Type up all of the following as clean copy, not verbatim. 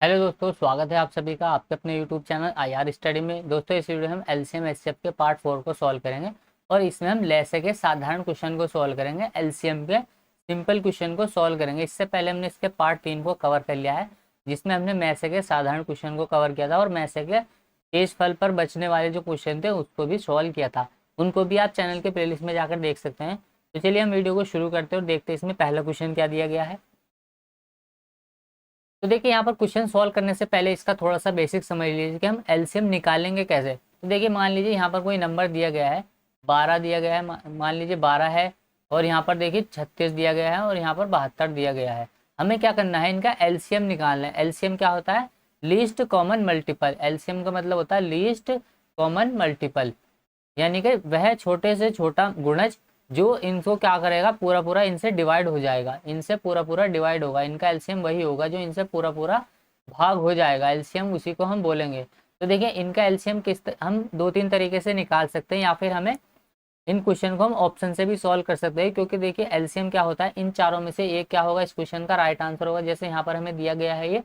Hello दोस्तों, स्वागत है आप सभी का आपके अपने यूट्यूब चैनल IR स्टडी में। दोस्तों, इस वीडियो में हम एलसीएम एचसीएफ के पार्ट 4 को सॉल्व करेंगे और इसमें हम लेसे के साधारण क्वेश्चन को सॉल्व करेंगे, एलसीएम के सिंपल क्वेश्चन को सॉल्व करेंगे। इससे पहले हमने इसके पार्ट 3 को कवर कर लिया है, जिसमें हमने मैसे के साधारण क्वेश्चन को कवर किया था और मैसे के शेष फल पर बचने वाले जो क्वेश्चन थे उसको भी सॉल्व किया था। उनको भी आप चैनल के प्लेलिस्ट में जाकर देख सकते हैं। तो चलिए हम वीडियो को शुरू करते हैं और देखते हैं इसमें पहला क्वेश्चन क्या दिया गया है। तो देखिए, यहाँ पर क्वेश्चन सॉल्व करने से पहले इसका थोड़ा सा बेसिक समझ लीजिए कि हम एलसीएम निकालेंगे कैसे। तो देखिए, मान लीजिए यहाँ पर कोई नंबर दिया गया है, 12 दिया गया है, मान लीजिए 12 है, और यहाँ पर देखिए 36 दिया गया है और यहाँ पर 72 दिया गया है। हमें क्या करना है, इनका एलसीएम निकालना है। एलसीएम क्या होता है? Least common multiple. एलसीएम का मतलब होता है लीस्ट कॉमन मल्टीपल, यानी कि वह छोटे से छोटा गुणज जो इनको क्या करेगा, पूरा पूरा इनसे डिवाइड हो जाएगा, इनसे पूरा पूरा डिवाइड होगा। इनका एलसीएम वही होगा जो इनसे पूरा पूरा भाग हो जाएगा, एलसीएम उसी को हम बोलेंगे। तो देखिए, इनका एलसीएम हम दो तीन तरीके से निकाल सकते हैं, या फिर हमें इन क्वेश्चन को हम ऑप्शन से भी सॉल्व कर सकते हैं। क्योंकि देखिए, एलसीएम क्या होता है, इन चारों में से एक क्या होगा, इस क्वेश्चन का राइट आंसर होगा। जैसे यहाँ पर हमें दिया गया है ये,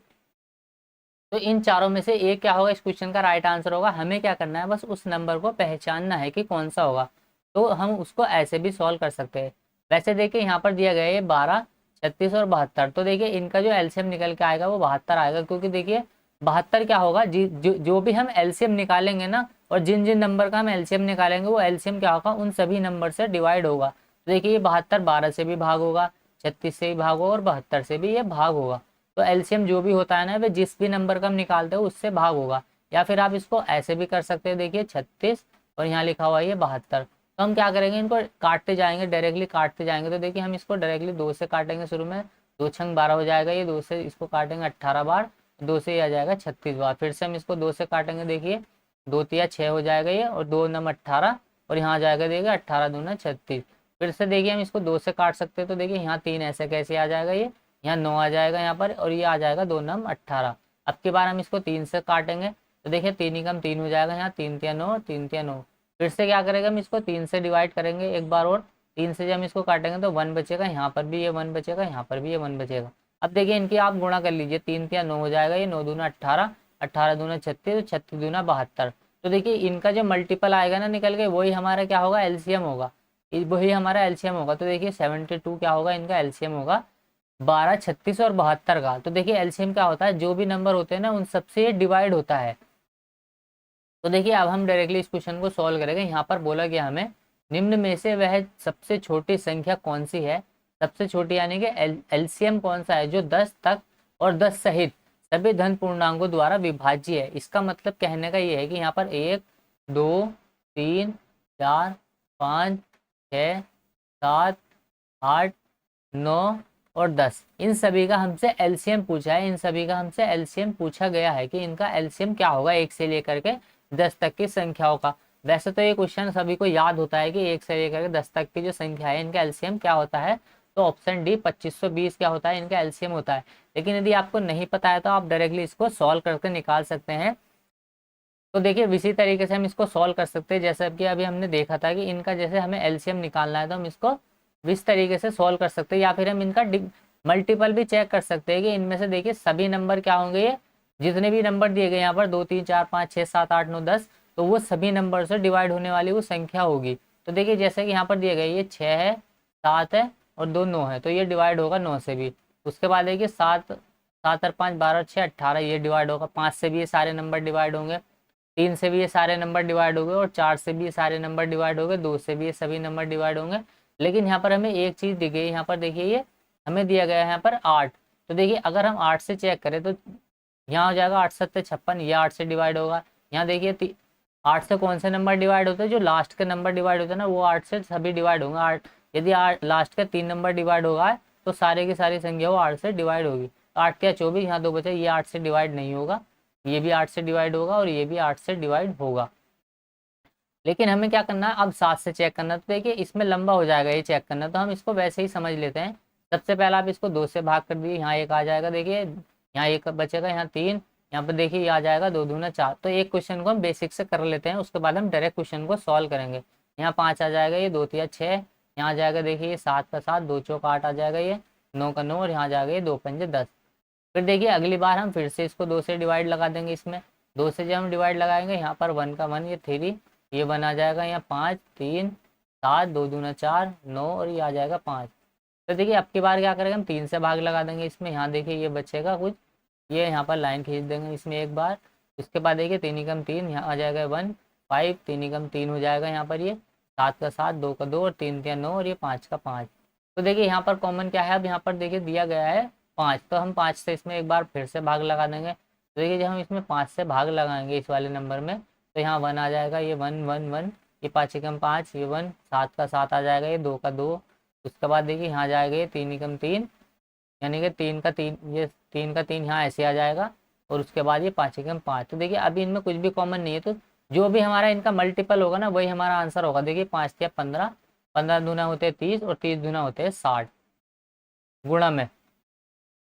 तो इन चारों में से एक क्या होगा, इस क्वेश्चन का राइट आंसर होगा। हमें क्या करना है, बस उस नंबर को पहचानना है कि कौन सा होगा। तो हम उसको ऐसे भी सॉल्व कर सकते हैं। वैसे देखिए, यहाँ पर दिया गया है 12, 36 और 72। तो देखिए, इनका जो एलसीएम निकल के आएगा वो 72 आएगा, क्योंकि देखिए 72 क्या होगा, जो भी हम एलसीएम निकालेंगे ना, और जिन जिन नंबर का हम एलसीएम निकालेंगे वो एलसीएम क्या होगा, उन सभी नंबर से डिवाइड होगा। तो देखिए, ये 72 12 से भी भाग होगा, 36 से भी भाग होगा और 72 से भी ये भाग होगा। तो एलसीएम जो भी होता है ना, वे जिस भी नंबर का हम निकालते हैं उससे भाग होगा। या फिर आप इसको ऐसे भी कर सकते हैं, देखिए 36 और यहाँ लिखा हुआ है ये 72। तो हम क्या करेंगे, इनको काटते जाएंगे, डायरेक्टली काटते जाएंगे। तो देखिए, हम इसको डायरेक्टली 2 से काटेंगे शुरू में, 2 छंग 12 हो जाएगा। ये 2 से इसको काटेंगे 18 बार, 2 से ये आ जाएगा 36 बार। फिर से हम इसको 2 से काटेंगे, देखिए 2 तिया 6 हो जाएगा ये, और 2 नम 18, और यहाँ आ जाएगा देखिए 18 दूना 36। फिर से देखिए, हम इसको 2 से काट सकते हैं। तो देखिए, यहाँ 3 ऐसे कैसे आ जाएगा ये, यहाँ 9 आ जाएगा यहाँ पर, और ये आ जाएगा 2 नम 18। अब की बार हम इसको 3 से काटेंगे। तो देखिए, 3 ही कम 3 हो जाएगा, यहाँ 3 तिया 9, 3 तिया 9। फिर से क्या करेंगे, हम इसको 3 से डिवाइड करेंगे एक बार, और 3 से जब हम इसको काटेंगे तो 1 बचेगा, यहाँ पर भी ये 1 बचेगा, यहाँ पर भी ये 1 बचेगा। अब देखिए, इनकी आप गुणा कर लीजिए, 3 तिया 9 हो जाएगा, ये 9 दूना 18, 18 दूना 36, 36 दूना 72। तो देखिए, इनका जो मल्टीपल आएगा ना निकल के, वही हमारा क्या होगा, एलसीएम होगा। वही हमारा एलसीएम होगा। तो देखिए, 72 क्या होगा, इनका एलसीएम होगा 12, 36 और 72 का। तो देखिए, एलसीएम क्या होता है, जो भी नंबर होते हैं ना उन सबसे ये डिवाइड होता है। तो देखिए, अब हम डायरेक्टली इस क्वेश्चन को सॉल्व करेंगे। यहाँ पर बोला गया हमें, निम्न में से वह सबसे छोटी संख्या कौन सी है। सबसे छोटी यानी कि एलसीएम कौन सा है जो 10 तक और 10 सहित सभी धन पूर्णांकों द्वारा विभाज्य है। इसका मतलब कहने का ये है कि यहाँ पर 1, 2, 3, 4, 5, 6, 7, 8, 9 और 10, इन सभी का हमसे एलसीएम पूछा है। इन सभी का हमसे एलसीएम पूछा गया है कि इनका एलसीएम क्या होगा, 1 से लेकर के 10 तक की संख्याओं का। वैसे तो ये क्वेश्चन सभी को याद होता है कि 1 से लेकर के 10 तक की जो संख्या है इनका एलसीएम क्या होता है। तो ऑप्शन डी 2520 क्या होता है, इनका एलसीएम होता है। लेकिन यदि आपको नहीं पता है तो आप डायरेक्टली इसको सॉल्व करके निकाल सकते हैं। तो देखिए, इसी तरीके से हम इसको सॉल्व कर सकते हैं, जैसे कि अभी हमने देखा था कि इनका जैसे हमें एलसीएम निकालना है तो हम इसको इस तरीके से सॉल्व कर सकते हैं। या फिर हम इनका मल्टीपल भी चेक कर सकते हैं कि इनमें से देखिए सभी नंबर क्या होंगे, ये जितने भी नंबर दिए गए यहाँ पर 2, 3, 4, 5, 6, 7, 8, 9, 10, तो वो सभी नंबर से डिवाइड होने वाली वो संख्या होगी। तो देखिए, जैसे कि यहाँ पर दिए गए ये 6 है, 7 है और 2 9 है, तो ये डिवाइड होगा 9 से भी। उसके बाद देखिए 7, 7 और 5 12, 6 18, ये डिवाइड होगा। 5 से भी ये सारे नंबर डिवाइड होंगे, 3 से भी ये सारे नंबर डिवाइड हो गए, और 4 से भी ये सारे नंबर डिवाइड हो गए, 2 से भी ये सभी नंबर डिवाइड होंगे। लेकिन यहाँ पर हमें एक चीज़ दी गई, यहाँ पर देखिए ये हमें दिया गया है यहाँ पर 8। तो देखिए, अगर हम 8 से चेक करें तो यहाँ हो जाएगा 8 7 56, ये 8 से डिवाइड होगा। यहाँ देखिए 8 से कौन से नंबर डिवाइड होते हैं, जो लास्ट के नंबर डिवाइड होते हैं ना, वो 8 से सभी डिवाइड होंगे। 8 यदि 8 लास्ट का 3 नंबर डिवाइड होगा तो सारे की सारी संख्या वो 8 से डिवाइड होगी। तो 8 क्या 24, यहाँ 2 बचे, ये 8 से डिवाइड नहीं होगा, ये भी 8 से डिवाइड होगा और ये भी 8 से डिवाइड होगा। लेकिन हमें क्या करना है, अब 7 से चेक करना। तो देखिए, इसमें लंबा हो जाएगा ये चेक करना, तो हम इसको वैसे ही समझ लेते हैं। सबसे पहले आप इसको 2 से भाग कर दिए, यहाँ एक आ जाएगा, देखिए यहाँ एक बचेगा, यहाँ 3, यहाँ पर देखिए ये आ जाएगा 2 दूना 4। तो एक क्वेश्चन को हम बेसिक से कर लेते हैं, उसके बाद हम डायरेक्ट क्वेश्चन को सॉल्व करेंगे। यहाँ 5 आ जाएगा, ये 2 तिया 6, यहाँ आ जाएगा देखिए ये 7 का 7, 2 चौक 8 आ जाएगा, ये 9 का 9, और यहाँ आ जाएगा ये 2 पंजे 10। फिर देखिए अगली बार हम फिर से इसको 2 से डिवाइड लगा देंगे। इसमें 2 से जब हम डिवाइड लगाएंगे, यहाँ पर 1 का 1, ये 3, ये 1 आ जाएगा, यहाँ 5, 3, 7, 2 दूना 4, 9 और ये आ जाएगा 5। तो देखिए अब की बार क्या करेंगे, हम 3 से भाग लगा देंगे इसमें। यहाँ देखिए ये बचेगा कुछ, ये यहाँ पर लाइन खींच देंगे इसमें एक बार। उसके बाद देखिए 3 एकम 3, यहाँ आ जाएगा 1, 5, 3 एकम 3 हो जाएगा यहाँ पर, ये 7 का 7, 2 का 2 और 3 का 9 और ये 5 का 5। तो देखिए यहाँ पर कॉमन क्या है, अब यहाँ पर देखिए दिया गया है 5, तो हम 5 से इसमें एक बार फिर से भाग लगा देंगे। तो देखिए जब हम इसमें 5 से भाग लगाएंगे इस वाले नंबर में, तो यहाँ 1 आ जाएगा, ये 1 1 1, ये 5 एकम 5, ये 1, 7 का 7 आ जाएगा, ये 2 का 2। उसके बाद देखिए यहाँ जाएगा ये 3 एकम 3, यानी कि 3 का 3, ये 3 का 3 यहाँ ऐसे आ जाएगा। और उसके बाद ये 5 एकम 5। तो देखिए अभी इनमें कुछ भी कॉमन नहीं है, तो जो भी हमारा इनका मल्टीपल होगा ना, वही हमारा आंसर होगा। देखिए 5 या 15, 15 दूना होते हैं 30 और 30 दूना होते हैं 60, गुणा में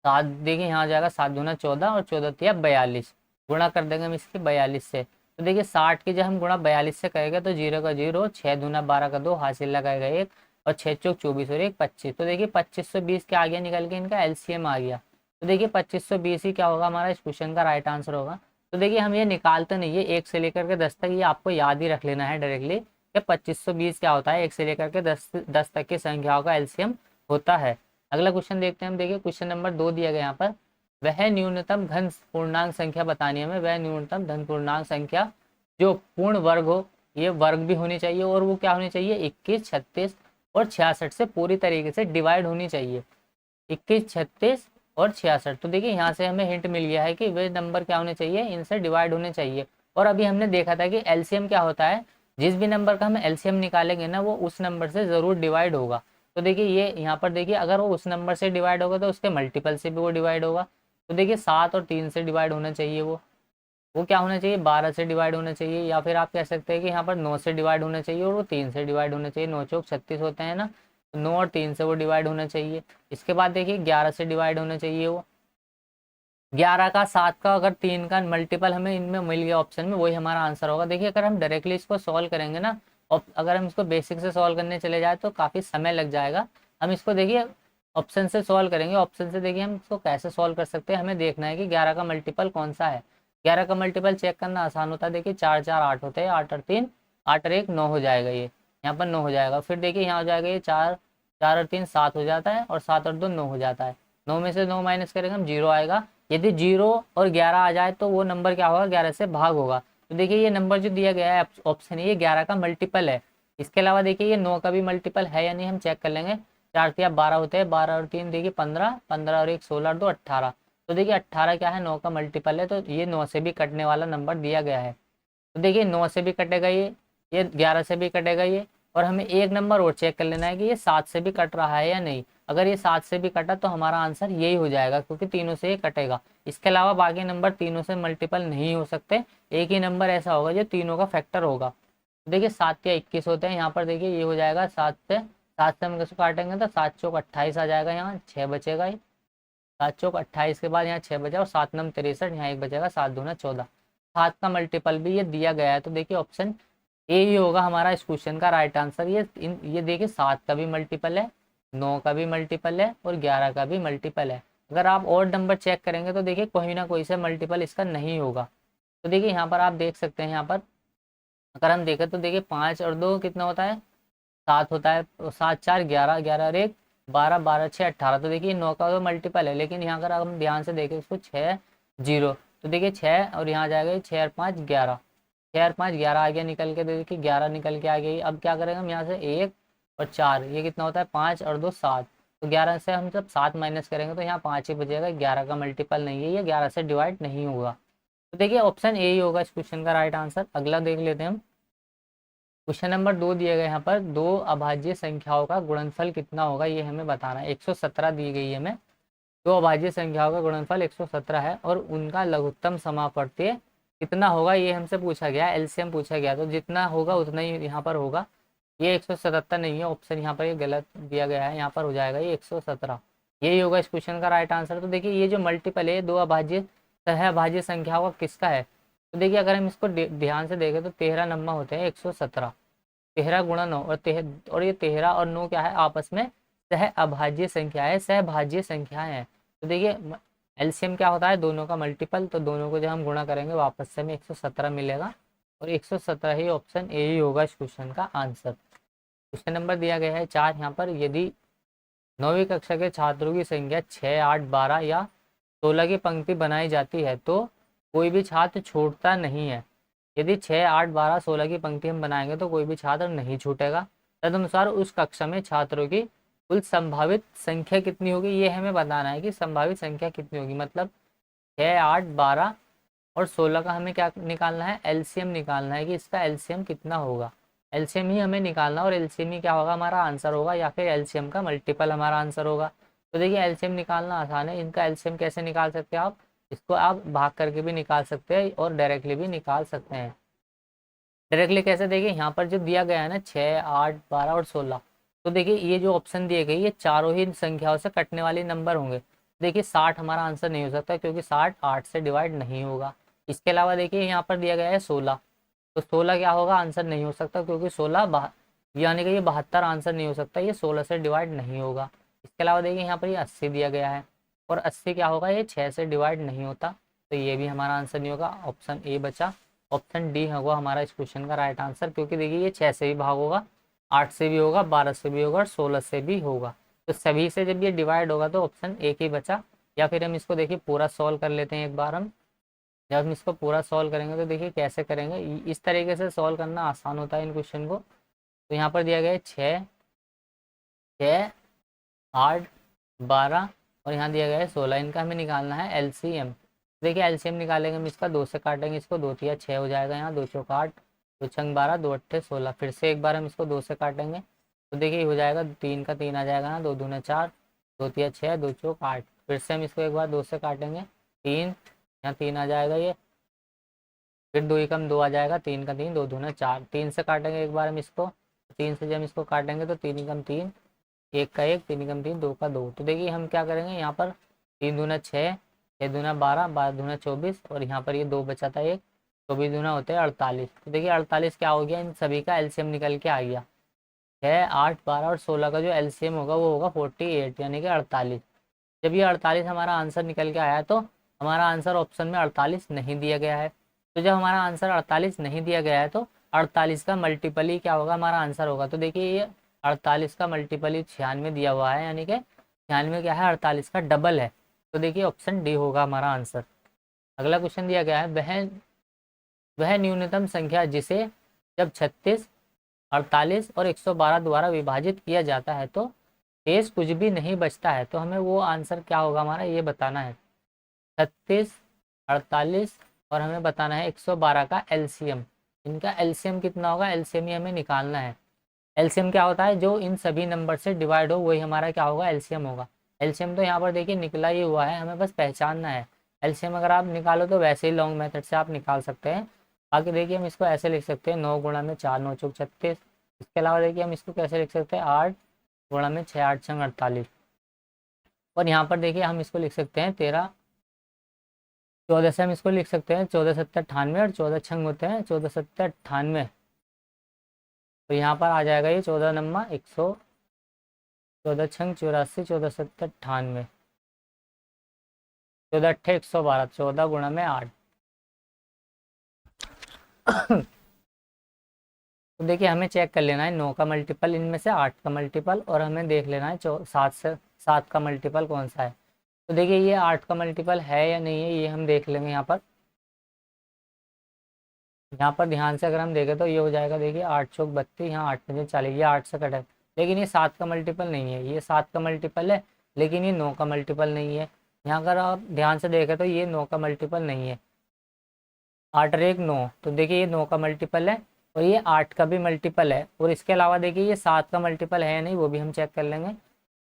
7, देखिए यहाँ आ जाएगा 7 दूना 14 और 14 तिया 42, गुणा कर देंगे हम इसकी 42 से। तो देखिए 60 की जब हम गुणा 42 से करेंगे तो 0 का 0, 6 दूना 12 का 2, हासिल लगाएगा 1 और 6 चौक 24 और 1 25। तो देखिए 2520 क्या आ गया निकल के, इनका एलसीएम आ गया। तो देखिए 2520 ही क्या होगा हमारा इस क्वेश्चन का राइट आंसर होगा। तो देखिए हम ये निकालते नहीं है, 1 से लेकर के 10 तक ये आपको याद ही रख लेना है डायरेक्टली कि 2520 क्या होता है, 1 से लेकर के 10 तक की संख्याओं का एलसीएम होता है। अगला क्वेश्चन देखते हैं हम। देखिए क्वेश्चन नंबर 2 दिया गया यहाँ पर, वह न्यूनतम धन पूर्णांक संख्या बतानी है हमें। वह न्यूनतम धन पूर्णांक संख्या जो पूर्ण वर्ग हो, ये वर्ग भी होनी चाहिए और वो क्या होनी चाहिए, 21, 36 और 66 से पूरी तरीके से डिवाइड होनी चाहिए। 21, 36 और 66। तो देखिए यहाँ से हमें हिंट मिल गया है कि वे नंबर क्या होने चाहिए, इनसे डिवाइड होने चाहिए। और अभी हमने देखा था कि एलसीएम क्या होता है, जिस भी नंबर का हम एलसीएम निकालेंगे ना, वो उस नंबर से ज़रूर डिवाइड होगा। तो देखिए ये यहाँ पर देखिए अगर वो उस नंबर से डिवाइड होगा तो उसके मल्टीपल से भी वो डिवाइड होगा। तो देखिए 7 और 3 से डिवाइड होना चाहिए, वो क्या होना चाहिए, 12 से डिवाइड होना चाहिए। या फिर आप कह सकते हैं कि यहाँ पर 9 से डिवाइड होना चाहिए और वो 3 से डिवाइड होना चाहिए। 9 चौक 36 होते हैं ना, तो 9 और 3 से वो डिवाइड होना चाहिए। इसके बाद देखिए 11 से डिवाइड होना चाहिए वो। 11 का 7 का अगर 3 का मल्टीपल हमें इनमें मिल गया ऑप्शन में, वही हमारा आंसर होगा। देखिए अगर हम डायरेक्टली इसको सॉल्व करेंगे ना, और अगर हम इसको बेसिक से सॉल्व करने चले जाए तो काफ़ी समय लग जाएगा। हम इसको देखिए ऑप्शन से सॉल्व करेंगे। ऑप्शन से देखिए हम इसको कैसे सॉल्व कर सकते हैं, हमें देखना है कि 11 का मल्टीपल कौन सा है। 11 का मल्टीपल चेक करना आसान होता है। देखिए 4 4 8 होते हैं, 8 और 3, 8 और 1 9 हो जाएगा, ये यहाँ पर 9 हो जाएगा। फिर देखिए यहाँ हो जाएगा ये 4, 4 और 3 7 हो जाता है और 7 और 2 9 हो जाता है। 9 में से 9 माइनस करेंगे हम, 0 आएगा। यदि 0 और 11 आ जाए तो वो नंबर क्या होगा, 11 से भाग होगा। तो देखिए ये नंबर जो दिया गया है ऑप्शन, ये 11 का मल्टीपल है। इसके अलावा देखिए ये 9 का भी मल्टीपल है या नहीं, हम चेक कर लेंगे। 4 तिया 12 होते हैं, 12 और 3 देखिए 15, 15 और 1 16 और 2 18। तो देखिए 18 क्या है, 9 का मल्टीपल है। तो ये 9 से भी कटने वाला नंबर दिया गया है। तो देखिए 9 से भी कटेगा ये 11 से भी कटेगा ये। और हमें एक नंबर और चेक कर लेना है कि ये 7 से भी कट रहा है या नहीं। अगर ये 7 से भी कटा तो हमारा आंसर यही हो जाएगा, क्योंकि तीनों से ये कटेगा। इसके अलावा बाकी नंबर तीनों से मल्टीपल नहीं हो सकते। एक ही नंबर ऐसा होगा जो तीनों का फैक्टर होगा। देखिए 7 या 21 होते हैं, यहाँ पर देखिए ये हो जाएगा 7 से हम किसको काटेंगे तो 7 चौक 28 आ जाएगा, यहाँ 6 बचेगा ही। 7 चौक 28 के बाद यहाँ 6 बचा और 7 नम 63, यहाँ 1 बचेगा, 7 दूना 14। 7 का मल्टीपल भी ये दिया गया है। तो देखिए ऑप्शन ए ही होगा हमारा इस क्वेश्चन का राइट आंसर। ये देखिए 7 का भी मल्टीपल है, 9 का भी मल्टीपल है और 11 का भी मल्टीपल है। अगर आप और नंबर चेक करेंगे तो देखिए कोई ना कोई से मल्टीपल इसका नहीं होगा। तो देखिए यहाँ पर आप देख सकते हैं, यहाँ पर अगर हम देखें तो देखिए 5 और 2 कितना होता है, 7 होता है। 7 4 11, 11 और 1 12, 12 6 18। तो देखिए 9 का तो मल्टीपल है, लेकिन यहाँ अगर हम ध्यान से देखें इसको 6 0, तो देखिए 6 और यहाँ जाएगा 6 और 5 11, 6 और 5 11 आ गया निकल के। देखिए 11 निकल के आ गई। अब क्या करेंगे हम, यहाँ से 1 और 4, ये कितना होता है 5 और 2 7। तो 11 से हम जब 7 माइनस करेंगे तो यहाँ 5 ही बचेगा। 11 का मल्टीपल नहीं है, ये 11 से डिवाइड नहीं होगा। तो देखिए ऑप्शन ए ही होगा इस क्वेश्चन का राइट आंसर। अगला देख लेते हैं हम। क्वेश्चन नंबर 2 दिया गया यहाँ पर, दो अभाज्य संख्याओं का गुणनफल कितना होगा ये हमें बताना है। 117 दी गई है हमें। दो अभाज्य संख्याओं का गुणनफल 117 है और उनका लघुत्तम समापवर्तीय कितना होगा ये हमसे पूछा गया, एलसीएम पूछा गया। तो जितना होगा उतना ही यहाँ पर होगा। ये 177 नहीं है ऑप्शन, यहाँ पर ये गलत दिया गया है। यहाँ पर हो जाएगा ये 117, यही होगा इस क्वेश्चन का राइट आंसर। तो देखिए ये जो मल्टीपल है दो अभाज्य सह अभाज्य संख्याओं का किसका है, तो देखिए अगर हम इसको ध्यान से देखें तो 13 नंबर होते हैं 117। 13 गुणा 9 और ये 13 और 9 क्या है, आपस में सह अभाज्य संख्या है, सहभाज्य संख्या है। तो देखिए एलसीएम क्या होता है, दोनों का मल्टीपल, तो दोनों को जब हम गुणा करेंगे वापस से हमें 117 मिलेगा, और 117 ही ऑप्शन ए ही होगा इस क्वेश्चन का आंसर। क्वेश्चन नंबर दिया गया है 4 यहाँ पर, यदि 9वीं कक्षा के छात्रों की संख्या 6, 8, 12 या 16 की पंक्ति बनाई जाती है तो कोई भी छात्र छूटता नहीं है। यदि 6, 8, 12, 16 की पंक्ति हम बनाएंगे तो कोई भी छात्र नहीं छूटेगा। तदनुसार उस कक्षा में छात्रों की कुल संभावित संख्या कितनी होगी, ये हमें बताना है कि संभावित संख्या कितनी होगी। मतलब 6, 8, 12 और 16 का हमें क्या निकालना है, एलसीएम निकालना है कि इसका एलसीएम कितना होगा। एलसीएम ही हमें निकालना, और एलसीएम ही क्या होगा, हमारा आंसर होगा, या फिर एलसीएम का मल्टीपल हमारा आंसर होगा। तो देखिए एलसीएम निकालना आसान है, इनका एलसीएम कैसे निकाल सकते हैं आप, इसको आप भाग करके भी निकाल सकते हैं और डायरेक्टली भी निकाल सकते हैं। डायरेक्टली कैसे, देखिए यहाँ पर जो दिया गया है ना 6, 8, 12 और 16, तो देखिए ये जो ऑप्शन दिए गए ये चारों ही संख्याओं से कटने वाले नंबर होंगे। देखिए 60 हमारा आंसर नहीं हो सकता क्योंकि 60 8 से डिवाइड नहीं होगा। इसके अलावा देखिए यहाँ पर दिया गया है 16, तो 16 क्या होगा, आंसर नहीं हो सकता क्योंकि 16 यानी कि ये 72 आंसर नहीं हो सकता, ये 16 से डिवाइड नहीं होगा। इसके अलावा देखिए यहाँ पर ये 80 दिया गया है, और 80 क्या होगा, ये 6 से डिवाइड नहीं होता, तो ये भी हमारा आंसर नहीं होगा। ऑप्शन ए बचा, ऑप्शन डी होगा हमारा इस क्वेश्चन का राइट आंसर, क्योंकि देखिए ये 6 से भी भाग होगा, 8 से भी होगा, 12 से भी होगा और 16 से भी होगा, तो सभी से जब ये डिवाइड होगा तो ऑप्शन एक ही बचा। या फिर हम इसको देखिए पूरा सॉल्व कर लेते हैं एक बार हम। जब हम इसको पूरा सॉल्व करेंगे तो देखिए कैसे करेंगे, इस तरीके से सॉल्व करना आसान होता है इन क्वेश्चन को। तो यहाँ पर दिया गया है 6, 6, 8, 12 और यहाँ दिया गया है 16, इनका हमें निकालना है एलसीएम। देखिए एलसीएम निकालेंगे हम इसका, 2 से काटेंगे इसको, 2 तिया 6 हो जाएगा, यहाँ 2 चौक 8, 2 छंग 12, 2 अट्ठे 16। फिर से एक बार हम इसको 2 से काटेंगे तो देखिए हो जाएगा, 3 का 3 आ जाएगा ना, 2 दूना 4, 2 तिया 6, 2 चौक 8। फिर से हम इसको एक बार 2 से काटेंगे, 3, यहाँ 3 आ जाएगा ये, फिर 2 एकम 2 आ जाएगा, 3 का 3, 2 दूना 4। 3 से काटेंगे एक बार हम इसको, 3 से जब हम इसको काटेंगे तो 3 एकम 3, 1 का 1, 3 एकम 3, 2 का 2। तो देखिए हम क्या करेंगे यहाँ पर, 3 दूना 6, 6 दूना 12, 12 दूना 24, और यहाँ पर ये 2 बचा था एक, 24 दूना होते हैं 48। तो देखिए 48 क्या हो गया, इन सभी का एलसीएम निकल के आ गया। 6, 8, 12 और 16 का जो एलसीएम होगा वो होगा 48, यानी कि 48। जब ये 48 हमारा आंसर निकल के आया तो हमारा आंसर ऑप्शन में 48 नहीं दिया गया है। तो जब हमारा आंसर 48 नहीं दिया गया है तो 48 का मल्टीपल ही क्या होगा, हमारा आंसर होगा। तो देखिए ये 48 का मल्टीपल ही 96 दिया हुआ है, यानी कि 96 क्या है, 48 का डबल है। तो देखिए ऑप्शन डी होगा हमारा आंसर। अगला क्वेश्चन दिया गया है, वह न्यूनतम संख्या जिसे जब 36, 48 और 112 द्वारा विभाजित किया जाता है तो शेष कुछ भी नहीं बचता है, तो हमें वो आंसर क्या होगा हमारा ये बताना है। 36, 48 और हमें बताना है 112 का एलसीएम। इनका एलसीएम कितना होगा, एलसीएम ही हमें निकालना है। एलसीएम क्या होता है, जो इन सभी नंबर से डिवाइड हो वही हमारा क्या होगा, एलसीएम होगा। एलसीएम तो यहाँ पर देखिए निकला ही हुआ है, हमें बस पहचानना है। एलसीएम अगर आप निकालो तो वैसे ही लॉन्ग मेथड से आप निकाल सकते हैं। बाकी देखिए हम इसको ऐसे लिख सकते हैं, 9 गुणा में 4, 9 चौक 36। इसके अलावा देखिए हम इसको कैसे लिख सकते हैं, 8 गुणा में 6, 8 छंग 48। और यहाँ पर देखिए हम इसको लिख सकते हैं 13, 14 से हम इसको लिख सकते हैं 14 सत्तर 98, और 14 छंग होते हैं 14 सत्तर 98। तो यहाँ पर आ जाएगा ये 14 नम्मा 100, 14 छंग 84, 14 सत्तर 98, 14 अट्ठे 112, 14 गुणा में 8। तो देखिए हमें चेक कर लेना है 9 का मल्टीपल इनमें से, 8 का मल्टीपल, और हमें देख लेना है 7 का मल्टीपल कौन सा है। तो देखिए ये 8 का मल्टीपल है या नहीं है ये हम देख लेंगे यहाँ पर। यहाँ पर ध्यान से अगर हम देखें तो ये हो जाएगा, देखिए 8 चौक 32, यहाँ 8 पंजे 40, ये 8 से कटा है। लेकिन ये 7 का मल्टीपल नहीं है, ये 7 का मल्टीपल है लेकिन ये 9 का मल्टीपल नहीं है। यहाँ अगर आप ध्यान से देखें तो ये 9 का मल्टीपल नहीं है, 8 और 1 9, तो देखिए ये 9 का मल्टीपल है और ये 8 का भी मल्टीपल है। और इसके अलावा देखिए ये 7 का मल्टीपल है या नहीं वो भी हम चेक कर लेंगे।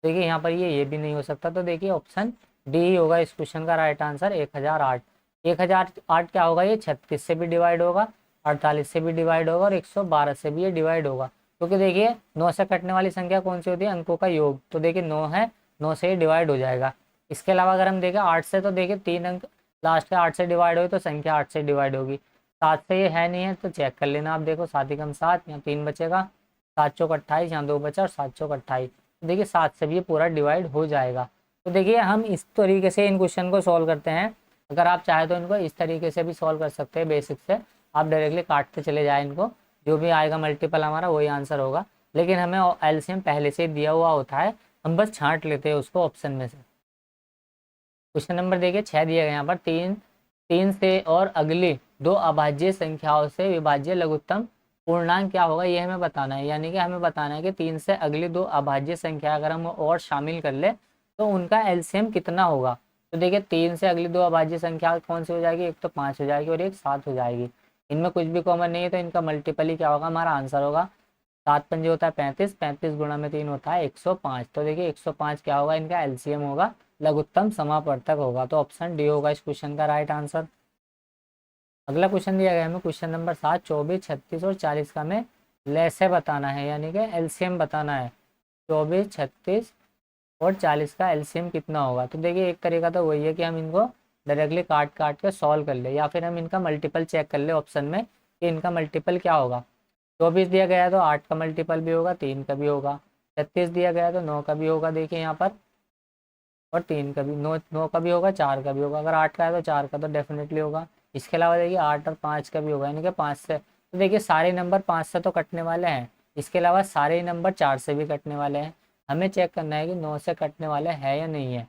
देखिए यहाँ पर ये भी नहीं हो सकता, तो देखिए ऑप्शन डी ही होगा इस क्वेश्चन का राइट आंसर, 1008। 1008 क्या होगा, ये 36 से भी डिवाइड होगा, 48 से भी डिवाइड होगा और 112 से भी ये डिवाइड होगा। क्योंकि देखिए 9 से कटने वाली संख्या कौन सी होती है, अंकों का योग। तो देखिए 9 है, 9 से ही डिवाइड हो जाएगा। इसके अलावा अगर हम देखें 8 से, तो देखिए 3 अंक लास्ट के 8 से डिवाइड हुई तो संख्या 8 से डिवाइड होगी। 7 से ये है नहीं है तो चेक कर लेना आप, देखो 7 ही कम 7, यहाँ 3 बचेगा, 7 चौक 28, यहाँ 2 बचा और 7 चौक 28। देखिए 7 से भी ये पूरा डिवाइड हो जाएगा। तो देखिए हम इस तरीके से इन क्वेश्चन को सॉल्व करते हैं। अगर आप चाहे तो इनको इस तरीके से भी सॉल्व कर सकते हैं, बेसिक से आप डायरेक्टली काटते चले जाए इनको, जो भी आएगा मल्टीपल हमारा वही आंसर होगा। लेकिन हमें एलसीएम पहले से ही दिया हुआ होता है, हम बस छांट लेते हैं उसको ऑप्शन में से। क्वेश्चन नंबर देखिए 6 दिया गया यहाँ पर, तीन तीन से और अगली दो अभाज्य संख्याओं से विभाज्य लघुत्तम पूर्णांक क्या होगा, ये हमें बताना है। यानी कि हमें बताना है कि 3 से अगली दो अभाज्य संख्या अगर हम और शामिल कर ले तो उनका एलसीएम कितना होगा। तो देखिए 3 से अगली दो अभाज्य संख्या कौन सी हो जाएगी, एक तो 5 हो जाएगी और एक 7 हो जाएगी। इनमें कुछ भी कॉमन नहीं है तो इनका मल्टीपल ही क्या होगा, हमारा आंसर होगा। 7 पंजे होता है 35, 35 गुणा में 3 होता है 105। तो देखिए 105 क्या होगा, इनका एलसीएम होगा, लघुत्तम समापवर्तक होगा। तो ऑप्शन डी होगा इस क्वेश्चन का राइट आंसर। अगला क्वेश्चन दिया गया हमें क्वेश्चन नंबर 7, 24, 36 और 40 का हमें लैसे बताना है, यानी कि एलसीएम बताना है। 24, 36 और 40 का एलसीएम कितना होगा। तो देखिए एक तरीका तो वही है कि हम इनको डायरेक्टली काट काट के सॉल्व कर ले, या फिर हम इनका मल्टीपल चेक कर ले ऑप्शन में कि इनका मल्टीपल क्या होगा। 24 दिया गया है तो 8 का मल्टीपल भी होगा, 3 का भी होगा। 36 दिया गया है तो 9 का भी होगा, देखिए यहाँ पर, और 3 का भी, 9 का भी होगा, 4 का भी होगा। अगर 8 का है तो 4 का तो डेफिनेटली होगा। इसके अलावा देखिए 8 और 5 का भी होगा, यानी कि 5 से। तो देखिए सारे नंबर 5 से तो कटने वाले हैं, इसके अलावा सारे नंबर 4 से भी कटने वाले हैं। हमें चेक करना है कि 9 से कटने वाले हैं या नहीं है।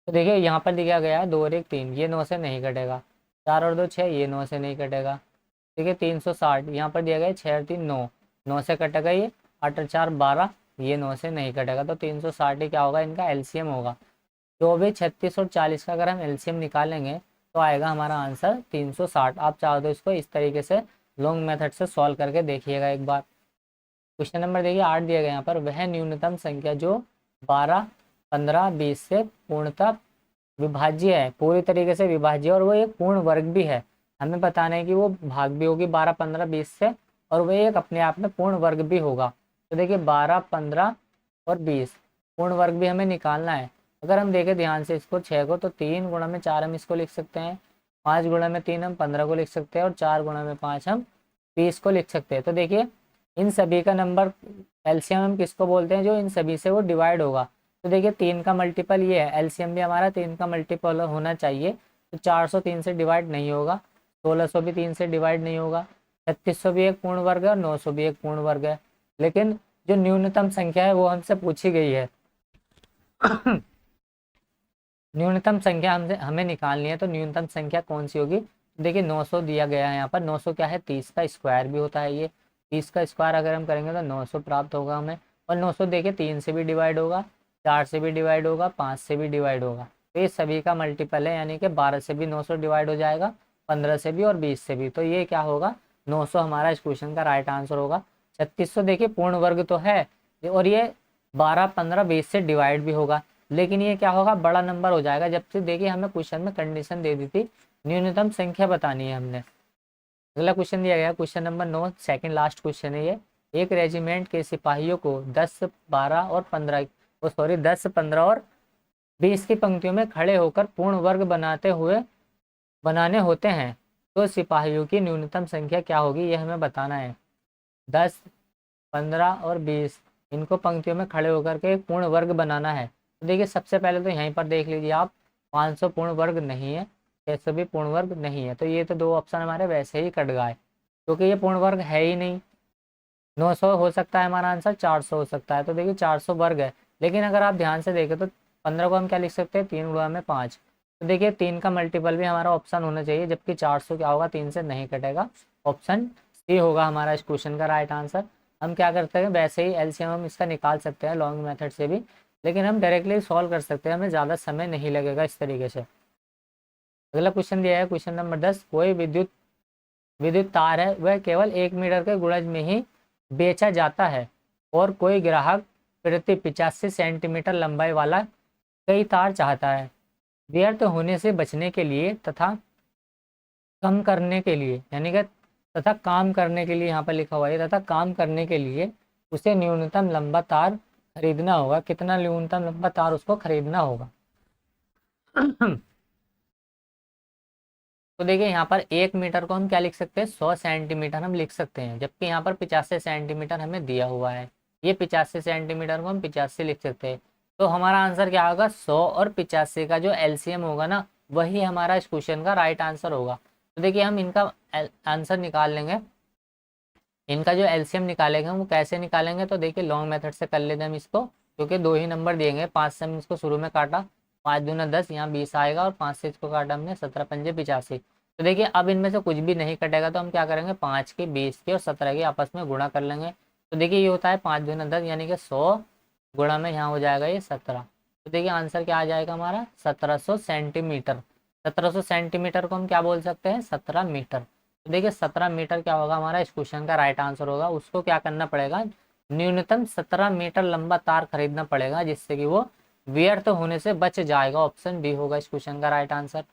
तो देखिए यहाँ पर दिया गया है 2 और 1 3, ये 9 से नहीं कटेगा। 4 और 2 6, ये 9 से नहीं कटेगा। देखिए 360 यहाँ पर दिया गया है, 6 और 3 9, 9 से कटेगा ये। 8 और 4 12, ये 9 से नहीं कटेगा। तो 360 ही क्या होगा, इनका एलसीएम होगा। 24, 36 और 40 का अगर हम एलसीएम निकालेंगे तो आएगा हमारा आंसर 360। आप चाहो तो इसको इस तरीके से लॉन्ग मेथड से सॉल्व करके देखिएगा एक बार। क्वेश्चन नंबर देखिए 8 दिया गया यहाँ पर, वह न्यूनतम संख्या जो 12, 15, 20 से पूर्णतः विभाज्य है, पूरी तरीके से विभाज्य, और वो एक पूर्ण वर्ग भी है। हमें बताना है कि वो भाग भी होगी 12, 15, 20 से, और वह एक अपने आप में पूर्ण वर्ग भी होगा। तो देखिए 12, 15 और 20 पूर्ण वर्ग भी हमें निकालना है। अगर हम देखें ध्यान से इसको 6 को, तो 3 गुणा में 4 हम इसको लिख सकते हैं, 5 गुणा में 3 हम 15 को लिख सकते हैं, और 4 गुणा में 5 हम 20 को लिख सकते हैं। तो देखिए इन सभी का नंबर एलसीएम हम किसको बोलते हैं, जो इन सभी से वो डिवाइड होगा। तो देखिए 3 का मल्टीपल ये है, एलसीएम भी हमारा 3 का मल्टीपल होना चाहिए। तो 400 3 से डिवाइड नहीं होगा, 1600 भी 3 से डिवाइड नहीं होगा, 3600 भी एक पूर्ण वर्ग है, और 900 भी एक पूर्ण वर्ग है। लेकिन जो न्यूनतम संख्या है वो हमसे पूछी गई है। न्यूनतम संख्या हमसे हमें निकालनी है, तो न्यूनतम संख्या कौन सी होगी। देखिए 900 दिया गया है यहाँ पर, 900 क्या है, 30 का स्क्वायर भी होता है ये। 30 का स्क्वायर अगर हम करेंगे तो 900 प्राप्त होगा हमें। और 900 देखिए 3 से भी डिवाइड होगा, 4 से भी डिवाइड होगा, 5 से भी डिवाइड होगा। तो ये सभी का मल्टीपल है, यानी कि 12 से भी 900 डिवाइड हो जाएगा, 15 से भी और 20 से भी। तो ये क्या होगा, 900 हमारा इस क्वेश्चन का राइट आंसर होगा। 3600 देखिए पूर्ण वर्ग तो है, और ये 12, 15, 20 से डिवाइड भी होगा, लेकिन ये क्या होगा, बड़ा नंबर हो जाएगा। जबकि देखिए हमें क्वेश्चन में कंडीशन दे दी थी, न्यूनतम संख्या बतानी है हमने। अगला क्वेश्चन दिया गया question number 9, second last question है ये। एक रेजिमेंट के सिपाहियों को 10, 12 और 15 10, 15 और 20 की पंक्तियों में खड़े होकर पूर्ण वर्ग बनाने होते हैं, तो सिपाहियों की न्यूनतम संख्या क्या होगी, ये हमें बताना है। 10, 15 और 20 इनको पंक्तियों में खड़े होकर के एक पूर्ण वर्ग बनाना है। तो देखिए सबसे पहले तो यहीं पर देख लीजिए आप, 500 पूर्ण वर्ग नहीं है, 600 भी पूर्ण वर्ग नहीं है। तो ये तो दो ऑप्शन हमारे वैसे ही कट गए, क्योंकि ये पूर्ण वर्ग है ही नहीं। 900 हो सकता है हमारा आंसर, 400 हो सकता है। तो देखिए 400 वर्ग है, लेकिन अगर आप ध्यान से देखें तो 15 को हम क्या लिख सकते हैं, 3 गुणा में 5। तो देखिए 3 का मल्टीपल भी हमारा ऑप्शन होना चाहिए, जबकि 400 क्या होगा, 3 से नहीं कटेगा। ऑप्शन सी होगा हमारा इस क्वेश्चन का राइट आंसर। हम क्या करते हैं, वैसे ही एलसीएम हम इसका निकाल सकते हैं लॉन्ग मेथड से भी, लेकिन हम डायरेक्टली सॉल्व कर सकते हैं, हमें ज़्यादा समय नहीं लगेगा इस तरीके से। अगला क्वेश्चन दिया है क्वेश्चन नंबर 10, कोई विद्युत विद्युत तार है, वह केवल 1 मीटर के गुणज में ही बेचा जाता है, और कोई ग्राहक प्रति 85 सेंटीमीटर लंबाई वाला कई तार चाहता है। व्यर्थ होने से बचने के लिए तथा कम करने के लिए, यानी कि तथा काम करने के लिए यहाँ पर लिखा हुआ है, तथा काम करने के लिए उसे न्यूनतम लंबा तार खरीदना होगा। कितना न्यूनतम लंबा तार उसको खरीदना होगा। तो देखिए यहाँ पर 1 मीटर को हम क्या लिख सकते हैं, 100 सेंटीमीटर हम लिख सकते हैं, जबकि यहाँ पर 85 सेंटीमीटर हमें दिया हुआ है। ये 85 सेंटीमीटर को हम 85 लिख सकते हैं। तो हमारा आंसर क्या होगा, 100 और 85 का जो एलसीएम होगा ना, वही हमारा इस क्वेश्चन का राइट आंसर होगा। तो देखिए हम इनका आंसर निकाल लेंगे, इनका जो एलसीएम निकालेंगे वो कैसे निकालेंगे, तो देखिए लॉन्ग मेथड से कर लेते हैं हम इसको, क्योंकि दो ही नंबर दिएंगे। 5 से हम इसको शुरू में काटा, 5 दूना 10, यहाँ 20 आएगा, और 5 से इसको काटा हमने, 17 पंजे 85। तो देखिए अब इनमें से कुछ भी नहीं कटेगा, तो हम क्या करेंगे, 5 की, 20 की और 17 की आपस में गुणा कर लेंगे। तो देखिए ये होता है 5 दूना 10, यानी कि 100 गुणा में यहाँ हो जाएगा ये 17। तो देखिए आंसर क्या आ जाएगा हमारा, 1700 सेंटीमीटर। 1700 सेंटीमीटर को हम क्या बोल सकते हैं, 17 मीटर। तो देखिए 17 मीटर क्या होगा हमारा इस क्वेश्चन का राइट आंसर होगा। उसको क्या करना पड़ेगा, न्यूनतम 17 मीटर लंबा तार खरीदना पड़ेगा, जिससे कि वो व्यर्थ होने से बच जाएगा। ऑप्शन बी होगा इस क्वेश्चन का राइट आंसर।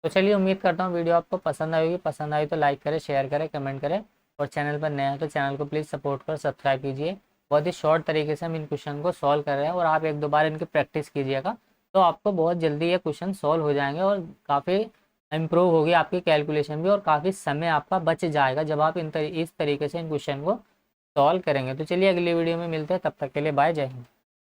तो चलिए उम्मीद करता हूँ वीडियो आपको पसंद आएगी, पसंद आई तो लाइक करें, शेयर करें, कमेंट करें, और चैनल पर नया है तो चैनल को प्लीज़ सपोर्ट कर सब्सक्राइब कीजिए। बहुत ही शॉर्ट तरीके से हम इन क्वेश्चन को सॉल्व कर रहे हैं, और आप एक दो बार इनकी प्रैक्टिस कीजिएगा तो आपको बहुत जल्दी ये क्वेश्चन सॉल्व हो जाएंगे, और काफ़ी इम्प्रूव होगी आपकी कैलकुलेशन भी, और काफ़ी समय आपका बच जाएगा जब आप इस तरीके से इन क्वेश्चन को सॉल्व करेंगे। तो चलिए अगली वीडियो में मिलते हैं, तब तक के लिए बाय, जय हिंद।